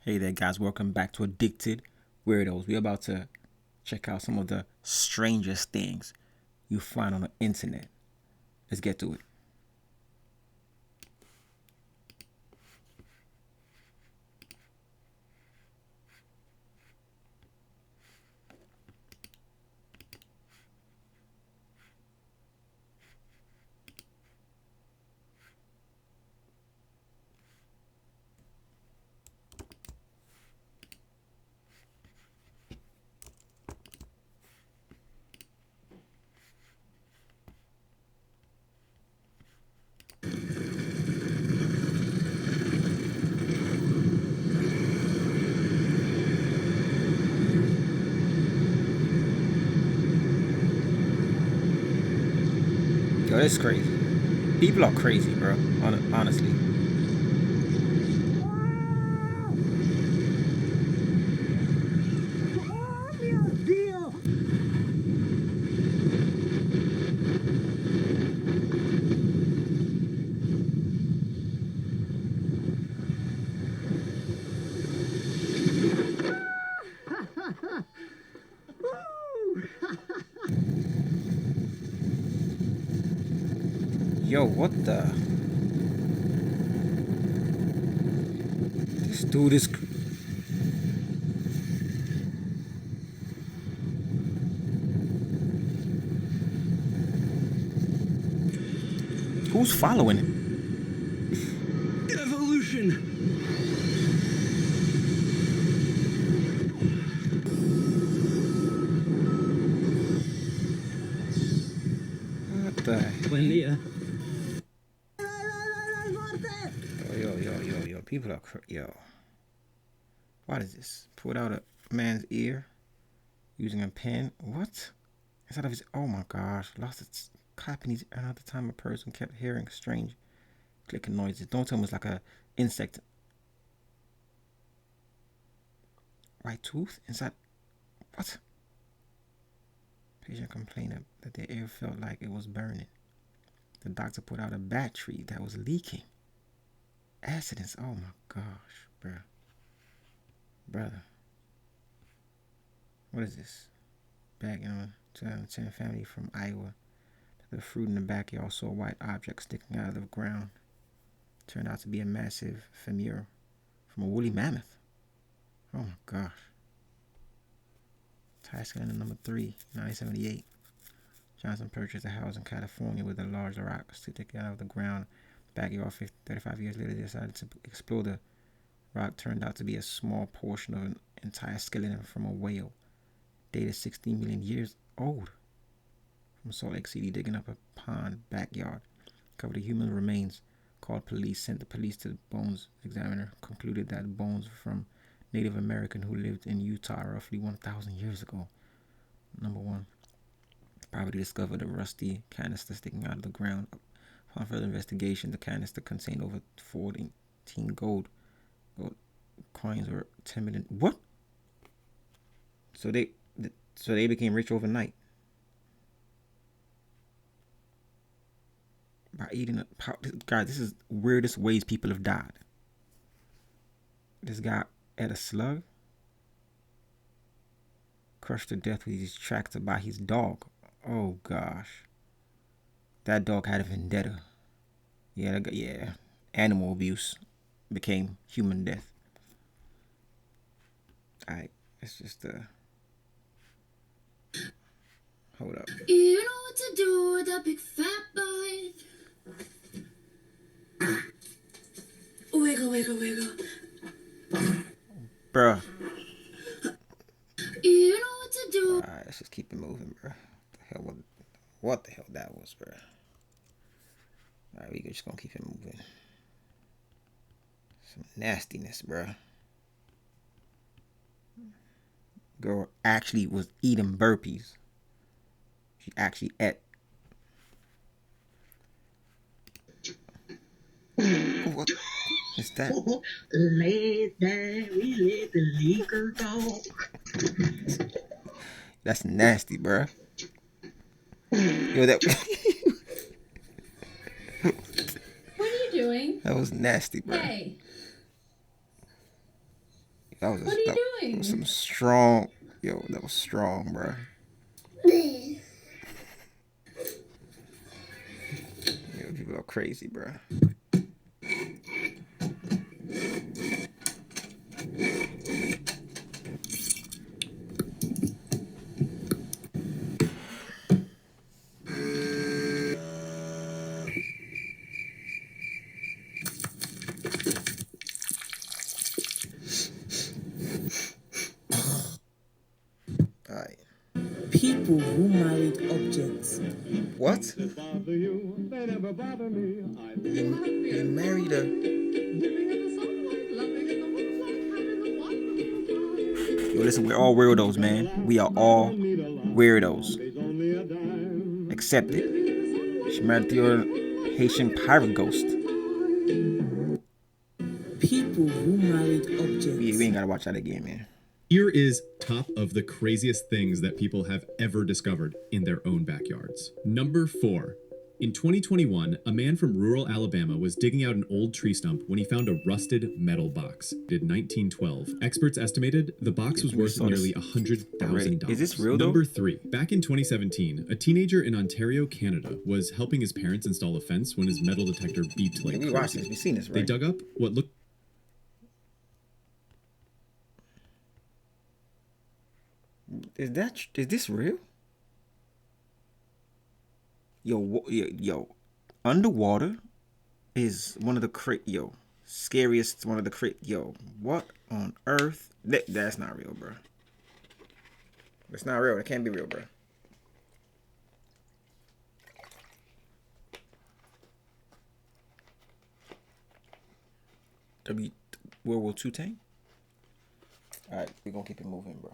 Hey there, guys. Welcome back to Addicted Weirdos. We're about to check out some of the strangest things you find on the internet. Let's get to it. Yo, that's crazy. People are crazy, bro. Honestly. Yo, what the? This dude is. Who's following him? Evolution! What the? Buen día. Yo. People are. Yo. What is this? Pulled out a man's ear using a pen. What? Instead of his. Oh my gosh. Lost its cap in his ear at the time a person kept hearing strange clicking noises. Don't tell me it's like a insect. Right tooth? Inside. What? Patient complained that their ear felt like it was burning. The doctor put out a battery that was leaking. Accidents. Oh my gosh, bruh. Brother. What is this? Back in a 2010 family from Iowa. The fruit in the backyard saw a white object sticking out of the ground. Turned out to be a massive femur from a woolly mammoth. Oh my gosh. Tyson number 3, 1978. Johnson purchased a house in California with a large rock sticking out of the ground. Backyard 35 years later, they decided to explore the rock. Turned out to be a small portion of an entire skeleton from a whale, dated 16 million years old. From Salt Lake City, digging up a pond backyard, covered in human remains. Called police, sent the police to the bones examiner, concluded that bones from Native American who lived in Utah roughly 1,000 years ago. Number 1. Property discovered a rusty canister sticking out of the ground. Upon further investigation, the canister contained over 14 gold coins or 10 million. What? So they became rich overnight by eating a. God, this is weirdest ways people have died. This guy ate a slug, crushed to death with his tractor by his dog. Oh gosh, that dog had a vendetta. Yeah. Animal abuse became human death. Alright, it's just hold up. You know what to do with a big fat boy. Wiggle. Bruh. You know what to do. Alright, let's just keep it moving, bruh. What the hell that was, bruh. Alright, we just gonna keep it moving. Some nastiness, bruh. Girl actually was eating burpees. She actually ate. What is that? Lay down, we let the liquor talk. That's nasty, bruh. Yo, that. What are you doing? That was nasty, bruh. Hey. What are you that doing? was some strong. Yo, that was strong, bro. Yo, people are crazy, bro. All right. People who married objects. What? You married a. Yo, listen, we're all weirdos, man. We are all weirdos. Accept it. She married to your Haitian pirate ghost. People who married objects. We ain't gotta watch that again, man. Here is top of the craziest things that people have ever discovered in their own backyards. Number 4. In 2021, a man from rural Alabama was digging out an old tree stump when he found a rusted metal box. In 1912, experts estimated the box was worth nearly $100,000. Is this real, though? Number 3. Back in 2017, a teenager in Ontario, Canada, was helping his parents install a fence when his metal detector beeped like We watched crazy. this. We seen this, They right? dug up what looked Is this real? Yo, underwater is one of the scariest. One of the yo. What on earth? That's not real, bro. It's not real. It can't be real, bro. World War II tank. All right, we're gonna keep it moving, bro.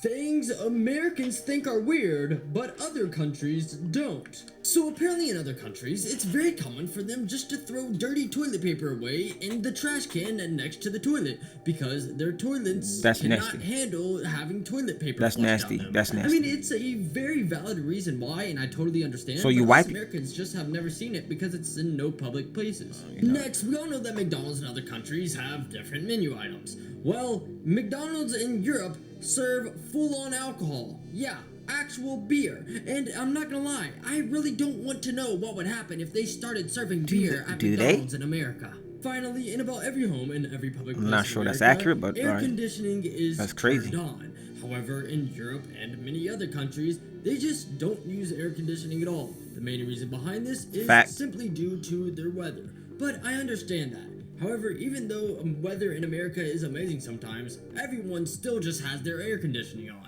Things Americans think are weird, but other countries don't. So apparently in other countries, it's very common for them just to throw dirty toilet paper away in the trash can next to the toilet because their toilets That's cannot nasty. handle having toilet paper. That's flushed nasty. down them. That's I nasty. mean, it's a very valid reason why, and I totally understand. So you but wipe us it? Americans just have never seen it because it's in no public places. Next, we all know that McDonald's in other countries have different menu items. Well, McDonald's in Europe serve full-on alcohol. Yeah, actual beer. And I'm not gonna lie, I really don't want to know what would happen if they started serving beer at do they? McDonald's in America. Finally, in about every home and every public place not in sure that's America, accurate, but air alright. conditioning is That's crazy. turned on. However, in Europe and many other countries, they just don't use air conditioning at all. The main reason behind this is Fact. simply due to their weather. But I understand that. However, even though weather in America is amazing sometimes, everyone still just has their air conditioning on.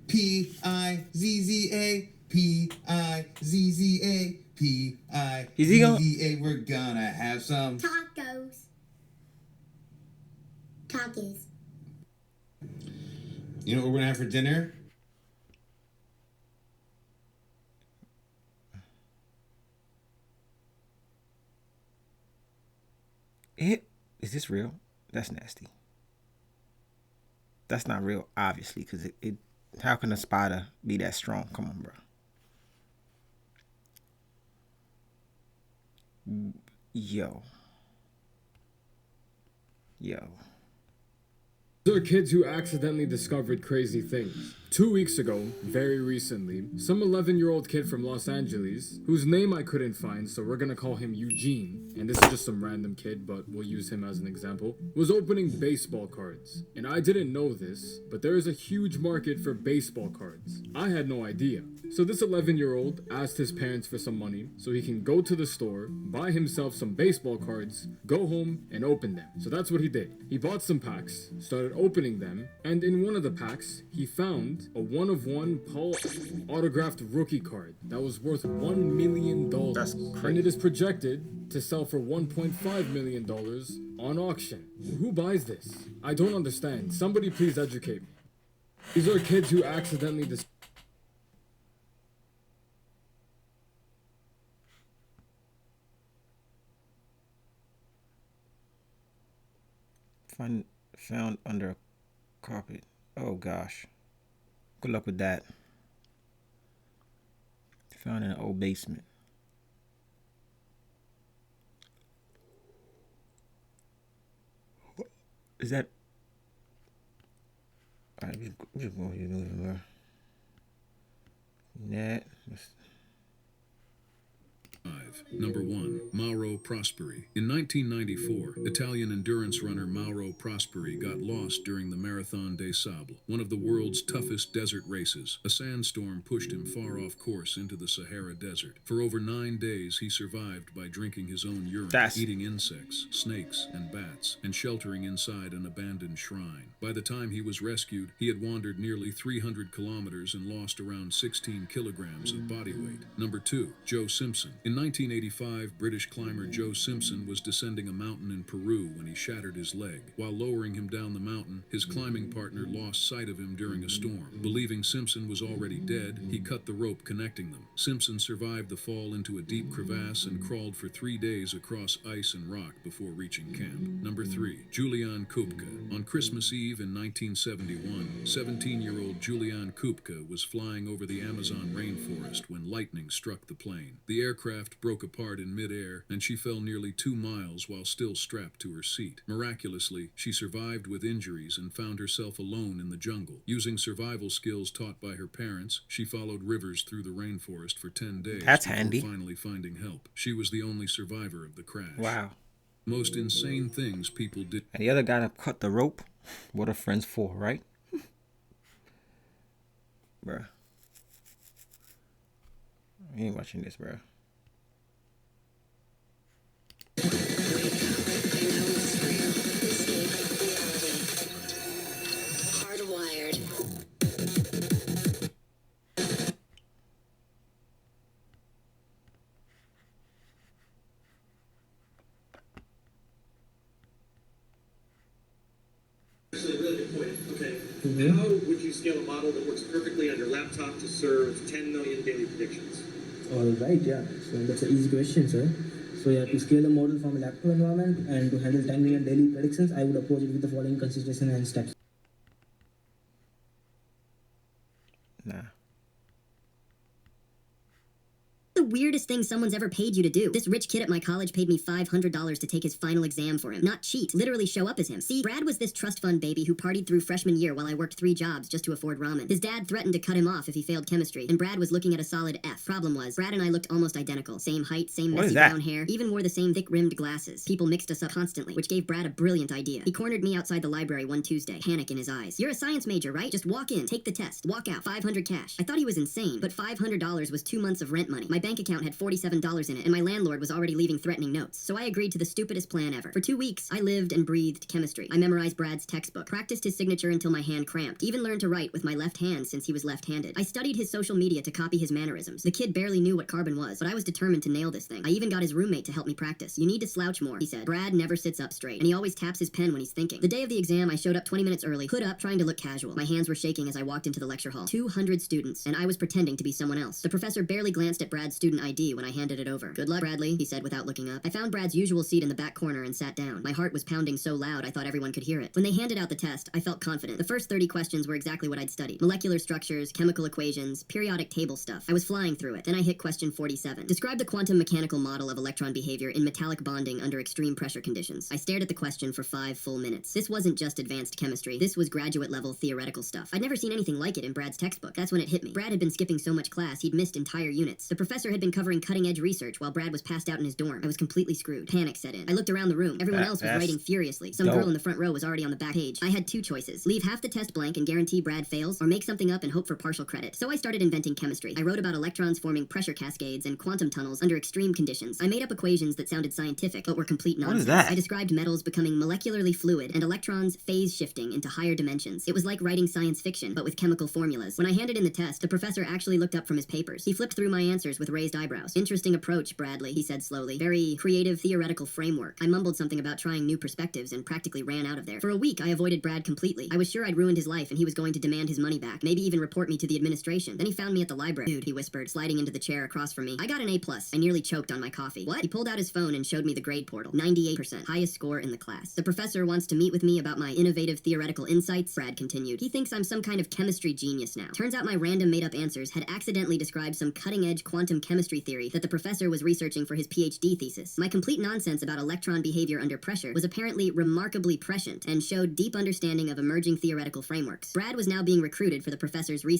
P-I-Z-Z-A, P-I-Z-Z-A, P-I-Z-Z-A. We're gonna have some Tacos. Tacos. You know what we're gonna have for dinner? Is this real? That's nasty. That's not real, obviously, because it. How can a spider be that strong? Come on, bro. Yo. There are kids who accidentally discovered crazy things. 2 weeks ago, very recently, some 11-year-old kid from Los Angeles, whose name I couldn't find, so we're gonna call him Eugene, and this is just some random kid, but we'll use him as an example, was opening baseball cards. And I didn't know this, but there is a huge market for baseball cards. I had no idea. So this 11-year-old asked his parents for some money so he can go to the store, buy himself some baseball cards, go home, and open them. So that's what he did. He bought some packs, started opening them, and in one of the packs, he found a one-of-one Paul autographed rookie card that was worth $1 million. That's And crazy. it is projected to sell for $1.5 million on auction. Who buys this? I don't understand. Somebody please educate me. These are kids who accidentally Found under a carpet. Oh gosh. Good luck with that. Found in an old basement. Is that? Alright, we just go here a little bit more. That. Number 1. Mauro Prosperi. In 1994, Italian endurance runner Mauro Prosperi got lost during the Marathon des Sables, one of the world's toughest desert races. A sandstorm pushed him far off course into the Sahara Desert. For over 9 days, he survived by drinking his own urine, eating insects, snakes, and bats, and sheltering inside an abandoned shrine. By the time he was rescued, he had wandered nearly 300 kilometers and lost around 16 kilograms of body weight. Number 2. Joe Simpson. In 1985, British climber Joe Simpson was descending a mountain in Peru when he shattered his leg. While lowering him down the mountain, his climbing partner lost sight of him during a storm. Believing Simpson was already dead, he cut the rope connecting them. Simpson survived the fall into a deep crevasse and crawled for 3 days across ice and rock before reaching camp. Number 3. Julian Kupka. On Christmas Eve in 1971, 17-year-old Julian Kupka was flying over the Amazon rainforest when lightning struck the plane. The aircraft broke apart in midair, and she fell nearly 2 miles while still strapped to her seat. Miraculously, she survived with injuries and found herself alone in the jungle. Using survival skills taught by her parents, she followed rivers through the rainforest for 10 days. That's before handy. Finally finding help. She was the only survivor of the crash. Wow. Most insane things people did. And the other guy that cut the rope. What are friends for, right? Bruh. I ain't watching this, bruh. Hardwired. Actually, a really good point. Okay. How would you scale a model that works perfectly on your laptop to serve 10 million daily predictions? All right, yeah. So that's an easy question, sir. So yeah, to scale the model from a laptop environment and to handle 10 million daily predictions, I would approach it with the following consideration and steps. Nah. The weirdest thing someone's ever paid you to do. This rich kid at my college paid me $500 to take his final exam for him. Not cheat, literally show up as him. See, Brad was this trust fund baby who partied through freshman year while I worked 3 jobs just to afford ramen. His dad threatened to cut him off if he failed chemistry, and Brad was looking at a solid F. Problem was, Brad and I looked almost identical. Same height, same What messy is that? brown hair, even wore the same thick-rimmed glasses. People mixed us up constantly, which gave Brad a brilliant idea. He cornered me outside the library one Tuesday, panic in his eyes. You're a science major, right? Just walk in, take the test, walk out, 500 cash. I thought he was insane, but $500 was 2 months of rent money. My bank account had $47 in it, and my landlord was already leaving threatening notes. So I agreed to the stupidest plan ever. For 2 weeks, I lived and breathed chemistry. I memorized Brad's textbook, practiced his signature until my hand cramped, even learned to write with my left hand since he was left-handed. I studied his social media to copy his mannerisms. The kid barely knew what carbon was, but I was determined to nail this thing. I even got his roommate to help me practice. You need to slouch more, he said. Brad never sits up straight, and he always taps his pen when he's thinking. The day of the exam, I showed up 20 minutes early, hood up, trying to look casual. My hands were shaking as I walked into the lecture hall. 200 students, and I was pretending to be someone else. The professor barely glanced at Brad's student ID when I handed it over. Good luck, Bradley, he said without looking up. I found Brad's usual seat in the back corner and sat down. My heart was pounding so loud I thought everyone could hear it. When they handed out the test, I felt confident. The first 30 questions were exactly what I'd studied. Molecular structures, chemical equations, periodic table stuff. I was flying through it. Then I hit question 47. Describe the quantum mechanical model of electron behavior in metallic bonding under extreme pressure conditions. I stared at the question for 5 full minutes. This wasn't just advanced chemistry. This was graduate level theoretical stuff. I'd never seen anything like it in Brad's textbook. That's when it hit me. Brad had been skipping so much class, he'd missed entire units. The professor had been covering cutting-edge research while Brad was passed out in his dorm. I was completely screwed. Panic set in. I looked around the room. Everyone else was writing furiously. Some girl in the front row was already on the back page. I had 2 choices. Leave half the test blank and guarantee Brad fails, or make something up and hope for partial credit. So I started inventing chemistry. I wrote about electrons forming pressure cascades and quantum tunnels under extreme conditions. I made up equations that sounded scientific, but were complete nonsense. What is that? I described metals becoming molecularly fluid and electrons phase shifting into higher dimensions. It was like writing science fiction, but with chemical formulas. When I handed in the test, the professor actually looked up from his papers. He flipped through my answers with raised eyebrows. Interesting approach, Bradley, he said slowly. Very creative theoretical framework. I mumbled something about trying new perspectives and practically ran out of there. For a week, I avoided Brad completely. I was sure I'd ruined his life and he was going to demand his money back, maybe even report me to the administration. Then he found me at the library. Dude, he whispered, sliding into the chair across from me. I got an A+. I nearly choked on my coffee. What? He pulled out his phone and showed me the grade portal. 98%. Highest score in the class. The professor wants to meet with me about my innovative theoretical insights, Brad continued. He thinks I'm some kind of chemistry genius now. Turns out my random made-up answers had accidentally described some cutting-edge quantum chemistry theory that the professor was researching for his PhD thesis. My complete nonsense about electron behavior under pressure was apparently remarkably prescient and showed deep understanding of emerging theoretical frameworks. Brad was now being recruited for the professor's research.